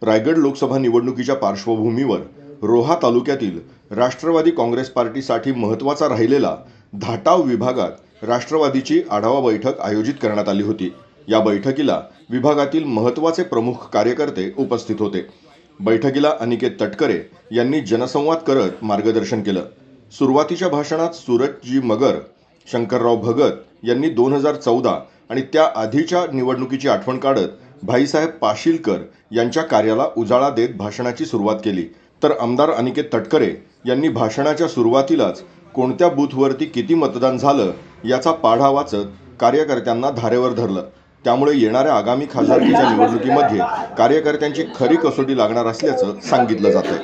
रायगड लोकसभा निवडणुकीच्या पार्श्वभूमीवर रोहा तालुक्यातील राष्ट्रवादी काँग्रेस पार्टीसाठी महत्त्वाचा राहिलेला धाटाव विभागात राष्ट्रवादीची आढावा बैठक आयोजित करण्यात आली होती। या बैठकीला विभागातील महत्त्वाचे प्रमुख कार्यकर्ते उपस्थित होते। बैठकीला अनिकेत तटकरे यांनी जनसंवाद करत मार्गदर्शन केलं। सुरुवातीच्या भाषणात सूरजजी मगर, शंकरराव भगत यांनी 2014 आणि त्या आधीच्या निवडणुकीची आठवण काढत भाईसाहेब पाशीलकर यांच्या कार्याला उजाळा देत भाषणाची सुरुवात केली। तर आमदार अनिकेत तटकरे यांनी भाषणाच्या सुरुवातीलाच कोणत्या बूथवरती किती मतदान झालं याचा पाढा वाचत कार्यकर्त्यांना धारेवर धरलं। त्यामुळे येणाऱ्या आगामी खासदारकीच्या निवडणुकीमध्ये कार्यकर्त्यांची खरी कसोटी लागणार असल्याचं सांगितलं जातंय।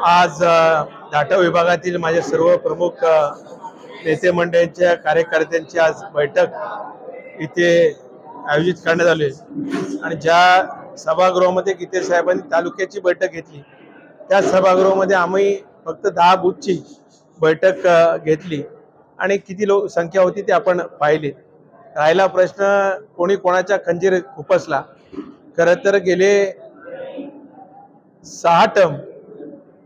आज धाटाव विभागातील माझे सर्व प्रमुख नेते मंडळांच्या कार्यकर्त्यांची आज बैठक इथे आयोजित करण्यात आली आणि ज्या सभागृहामध्ये गीते साहेबांनी तालुक्याची बैठक घेतली त्या सभागृहामध्ये आम्ही फक्त 10 बूथची बैठक घेतली आणि किती संख्या होती ते आपण पाहिली। राहिला प्रश्न कोणी कोणाच्या खंजीर खुपसला। खरं तर गेले 6 टर्म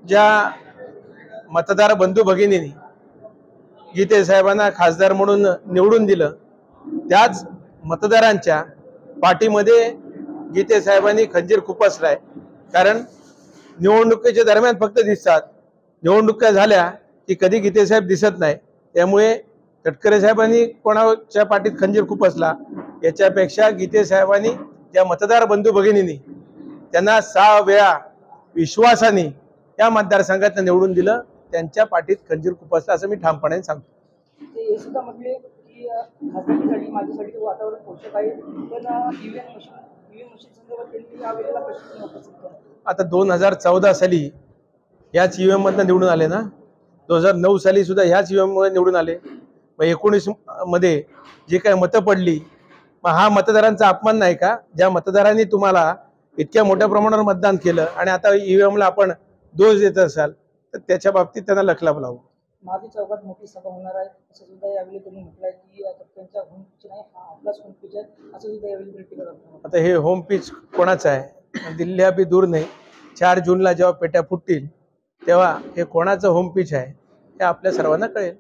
ज्या मतदार बंधू भगिनींनी गीते साहेबांना खासदार म्हणून निवडून दिलं त्याच मतदारांच्या पाठीमध्ये गीते साहेबांनी खंजीर खुपसलाय। कारण निवडणुकीच्या दरम्यान फक्त दिसतात, निवडणुका झाल्या की कधी गीते साहेब दिसत नाही। त्यामुळे तटकरे साहेबांनी कोणाच्या पाठीत खंजीर खुपसला याच्यापेक्षा गीते साहेबांनी ज्या मतदार बंधू भगिनींनी त्यांना 6 वेळा विश्वासाने या मतदारसंघात निवडून दिलं त्यांच्या पाठीत खंजीर खुपसला असं मी ठामपणे सांगतो। हे सुद्धा म्हटले की खासदारकीसाठी माझ्यासाठी वातावरण पोषक आहे, पण ईव्हीएम मशीन संदर्भात त्यांनी यावेळेला प्रश्न उपस्थित केला। आता 2014 साली याच ईव्हीएम मधनं निवडून आले ना, 2009 साली सुद्धा ह्याच ईव्हीएम मध्ये निवडून आले। मग 19 मध्ये जे काही मतं पडली, मग हा मतदारांचा अपमान नाही का? ज्या मतदारांनी तुम्हाला इतक्या मोठ्या प्रमाणावर मतदान केलं आणि आता ईव्हीएमला आपण दोष देत असाल तर त्याच्या बाबतीत त्यांना लखलाभ लावू। माझी चौकात मोठी सभा होणार आहे असं सुद्धा यावेळी त्यांनी म्हटलंय की त्यांच्या होम पिच नाही, हा आपलाच होम पिच आहे असं सुद्धा यावेळी भेटी करत। आता हे होम पिच कोणाचं आहे? दिल्ली बी दूर नाही, 4 जूनला जेव्हा पेट्या फुटतील तेव्हा हे कोणाचं होम पिच आहे हे आपल्या सर्वांना कळेल।